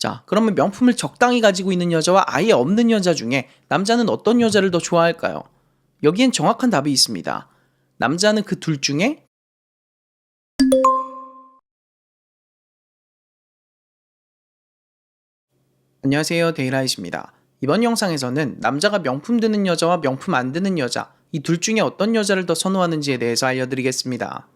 자, 그러면 명품을 적당히 가지고 있는 여자와 아예 없는 여자 중에 남자는 어떤 여자를 더 좋아할까요? 여기엔 정확한 답이 있습니다. 남자는 그 둘 중에 안녕하세요, 데이라이트입니다. 이번 영상에서는 남자가 명품 드는 여자와 명품 안 드는 여자, 이 둘 중에 어떤 여자를 더 선호하는지에 대해서 알려드리겠습니다.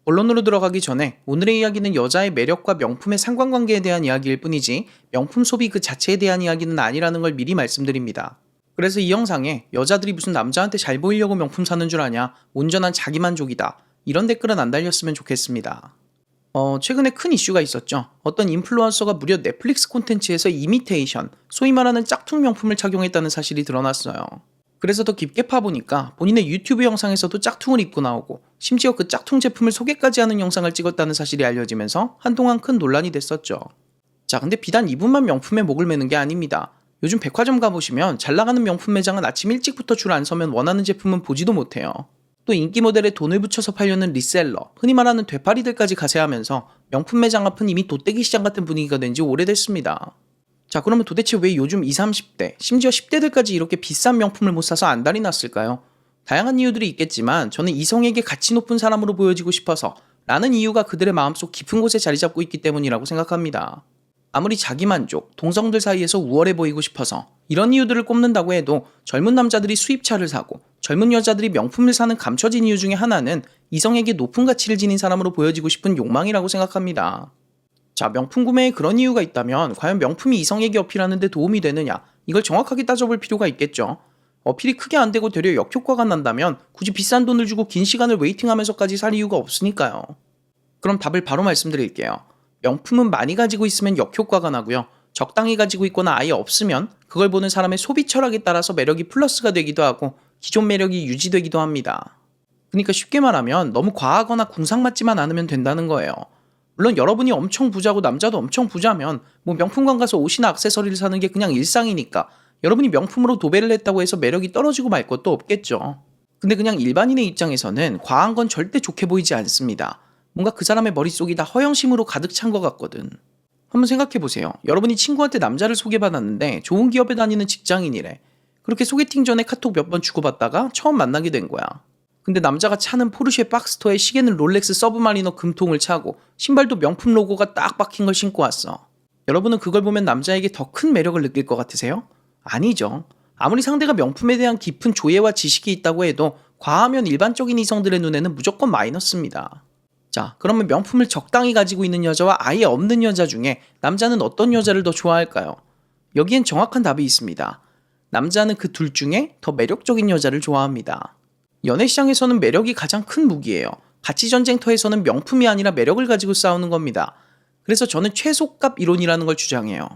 본론으로 들어가기 전에 오늘의 이야기는 여자의 매력과 명품의 상관관계에 대한 이야기일 뿐이지 명품 소비 그 자체에 대한 이야기는 아니라는 걸 미리 말씀드립니다. 그래서 이 영상에 여자들이 무슨 남자한테 잘 보이려고 명품 사는 줄 아냐, 온전한 자기만족이다, 이런 댓글은 안 달렸으면 좋겠습니다. 최근에 큰 이슈가 있었죠. 어떤 인플루언서가 무려 넷플릭스 콘텐츠에서 이미테이션, 소위 말하는 짝퉁 명품을 착용했다는 사실이 드러났어요. 그래서 더 깊게 파보니까 본인의 유튜브 영상에서도 짝퉁을 입고 나오고 심지어 그 짝퉁 제품을 소개까지 하는 영상을 찍었다는 사실이 알려지면서 한동안 큰 논란이 됐었죠. 자, 근데 비단 이분만 명품에 목을 매는 게 아닙니다. 요즘 백화점 가보시면 잘 나가는 명품 매장은 아침 일찍부터 줄 안 서면 원하는 제품은 보지도 못해요. 또 인기 모델에 돈을 붙여서 팔려는 리셀러, 흔히 말하는 되팔이들까지 가세하면서 명품 매장 앞은 이미 돗대기 시장 같은 분위기가 된 지 오래됐습니다. 자, 그러면 도대체 왜 요즘 20, 30대, 심지어 10대들까지 이렇게 비싼 명품을 못 사서 안달이 났을까요? 다양한 이유들이 있겠지만 저는 이성에게 가치 높은 사람으로 보여지고 싶어서 라는 이유가 그들의 마음속 깊은 곳에 자리 잡고 있기 때문이라고 생각합니다. 아무리 자기만족, 동성들 사이에서 우월해 보이고 싶어서 이런 이유들을 꼽는다고 해도 젊은 남자들이 수입차를 사고 젊은 여자들이 명품을 사는 감춰진 이유 중에 하나는 이성에게 높은 가치를 지닌 사람으로 보여지고 싶은 욕망이라고 생각합니다. 자, 명품 구매에 그런 이유가 있다면 과연 명품이 이성에게 어필하는 데 도움이 되느냐? 이걸 정확하게 따져볼 필요가 있겠죠. 어필이 크게 안 되고 되려 역효과가 난다면 굳이 비싼 돈을 주고 긴 시간을 웨이팅하면서까지 살 이유가 없으니까요. 그럼 답을 바로 말씀드릴게요. 명품은 많이 가지고 있으면 역효과가 나고요. 적당히 가지고 있거나 아예 없으면 그걸 보는 사람의 소비 철학에 따라서 매력이 플러스가 되기도 하고 기존 매력이 유지되기도 합니다. 그러니까 쉽게 말하면 너무 과하거나 궁상맞지만 않으면 된다는 거예요. 물론 여러분이 엄청 부자고 남자도 엄청 부자면 뭐 명품관 가서 옷이나 액세서리를 사는 게 그냥 일상이니까 여러분이 명품으로 도배를 했다고 해서 매력이 떨어지고 말 것도 없겠죠. 근데 그냥 일반인의 입장에서는 과한 건 절대 좋게 보이지 않습니다. 뭔가 그 사람의 머릿속이 다 허영심으로 가득 찬 것 같거든. 한번 생각해보세요. 여러분이 친구한테 남자를 소개받았는데 좋은 기업에 다니는 직장인이래. 그렇게 소개팅 전에 카톡 몇 번 주고받다가 처음 만나게 된 거야. 근데 남자가 차는 포르쉐 박스터에 시계는 롤렉스 서브마리너 금통을 차고 신발도 명품 로고가 딱 박힌 걸 신고 왔어. 여러분은 그걸 보면 남자에게 더 큰 매력을 느낄 것 같으세요? 아니죠. 아무리 상대가 명품에 대한 깊은 조예와 지식이 있다고 해도 과하면 일반적인 이성들의 눈에는 무조건 마이너스입니다. 자, 그러면 명품을 적당히 가지고 있는 여자와 아예 없는 여자 중에 남자는 어떤 여자를 더 좋아할까요? 여기엔 정확한 답이 있습니다. 남자는 그 둘 중에 더 매력적인 여자를 좋아합니다. 연애시장에서는 매력이 가장 큰 무기예요. 가치전쟁터에서는 명품이 아니라 매력을 가지고 싸우는 겁니다. 그래서 저는 최소값 이론이라는 걸 주장해요.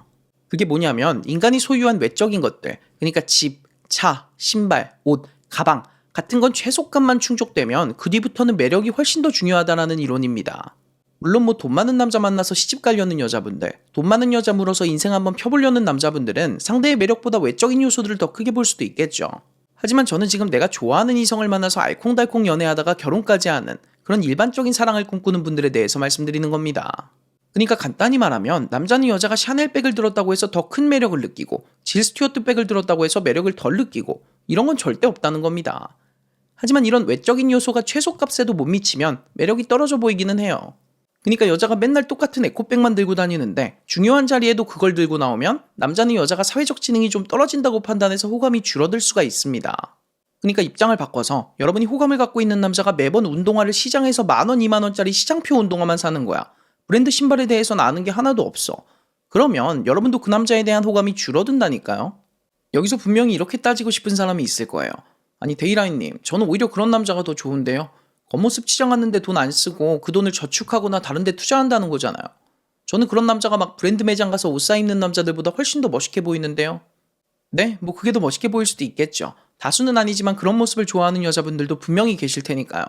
그게 뭐냐면 인간이 소유한 외적인 것들, 그러니까 집, 차, 신발, 옷, 가방 같은 건 최소값만 충족되면 그 뒤부터는 매력이 훨씬 더 중요하다는 이론입니다. 물론 뭐 돈 많은 남자 만나서 시집 가려는 여자분들, 돈 많은 여자 물어서 인생 한번 펴보려는 남자분들은 상대의 매력보다 외적인 요소들을 더 크게 볼 수도 있겠죠. 하지만 저는 지금 내가 좋아하는 이성을 만나서 알콩달콩 연애하다가 결혼까지 하는 그런 일반적인 사랑을 꿈꾸는 분들에 대해서 말씀드리는 겁니다. 그러니까 간단히 말하면 남자는 여자가 샤넬백을 들었다고 해서 더 큰 매력을 느끼고 질 스튜어트 백을 들었다고 해서 매력을 덜 느끼고 이런 건 절대 없다는 겁니다. 하지만 이런 외적인 요소가 최소값에도 못 미치면 매력이 떨어져 보이기는 해요. 그러니까 여자가 맨날 똑같은 에코백만 들고 다니는데 중요한 자리에도 그걸 들고 나오면 남자는 여자가 사회적 지능이 좀 떨어진다고 판단해서 호감이 줄어들 수가 있습니다. 그러니까 입장을 바꿔서 여러분이 호감을 갖고 있는 남자가 매번 운동화를 시장에서 10,000원, 20,000원짜리 시장표 운동화만 사는 거야. 브랜드 신발에 대해서는 아는 게 하나도 없어. 그러면 여러분도 그 남자에 대한 호감이 줄어든다니까요. 여기서 분명히 이렇게 따지고 싶은 사람이 있을 거예요. 아니 데이라인님, 저는 오히려 그런 남자가 더 좋은데요. 겉모습 치장하는데 돈 안 쓰고 그 돈을 저축하거나 다른 데 투자한다는 거잖아요. 저는 그런 남자가 막 브랜드 매장 가서 옷 사 입는 남자들보다 훨씬 더 멋있게 보이는데요. 네, 뭐 그게 더 멋있게 보일 수도 있겠죠. 다수는 아니지만 그런 모습을 좋아하는 여자분들도 분명히 계실 테니까요.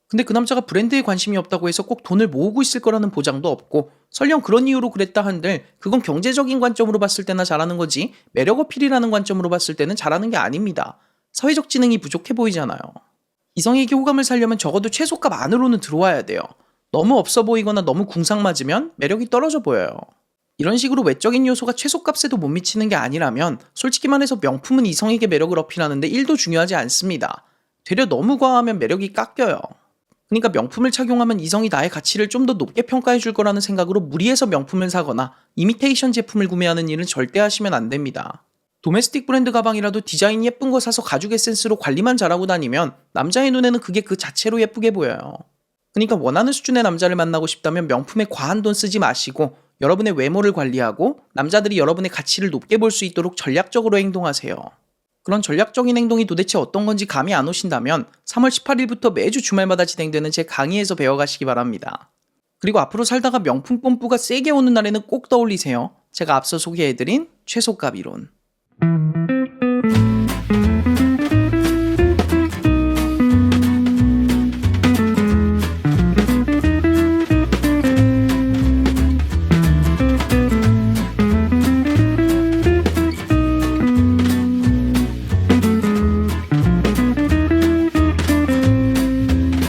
근데 그 남자가 브랜드에 관심이 없다고 해서 꼭 돈을 모으고 있을 거라는 보장도 없고 설령 그런 이유로 그랬다 한들 그건 경제적인 관점으로 봤을 때나 잘하는 거지 매력 어필이라는 관점으로 봤을 때는 잘하는 게 아닙니다. 사회적 지능이 부족해 보이잖아요. 이성에게 호감을 살려면 적어도 최소값 안으로는 들어와야 돼요. 너무 없어 보이거나 너무 궁상맞으면 매력이 떨어져 보여요. 이런 식으로 외적인 요소가 최소값에도 못 미치는 게 아니라면 솔직히 말해서 명품은 이성에게 매력을 어필하는데 1도 중요하지 않습니다. 되려 너무 과하면 매력이 깎여요. 그러니까 명품을 착용하면 이성이 나의 가치를 좀 더 높게 평가해 줄 거라는 생각으로 무리해서 명품을 사거나 이미테이션 제품을 구매하는 일은 절대 하시면 안 됩니다. 도메스틱 브랜드 가방이라도 디자인 예쁜 거 사서 가죽 에센스로 관리만 잘하고 다니면 남자의 눈에는 그게 그 자체로 예쁘게 보여요. 그러니까 원하는 수준의 남자를 만나고 싶다면 명품에 과한 돈 쓰지 마시고 여러분의 외모를 관리하고 남자들이 여러분의 가치를 높게 볼 수 있도록 전략적으로 행동하세요. 그런 전략적인 행동이 도대체 어떤 건지 감이 안 오신다면 3월 18일부터 매주 주말마다 진행되는 제 강의에서 배워가시기 바랍니다. 그리고 앞으로 살다가 명품 뽐뿌가 세게 오는 날에는 꼭 떠올리세요. 제가 앞서 소개해드린 최소값 이론.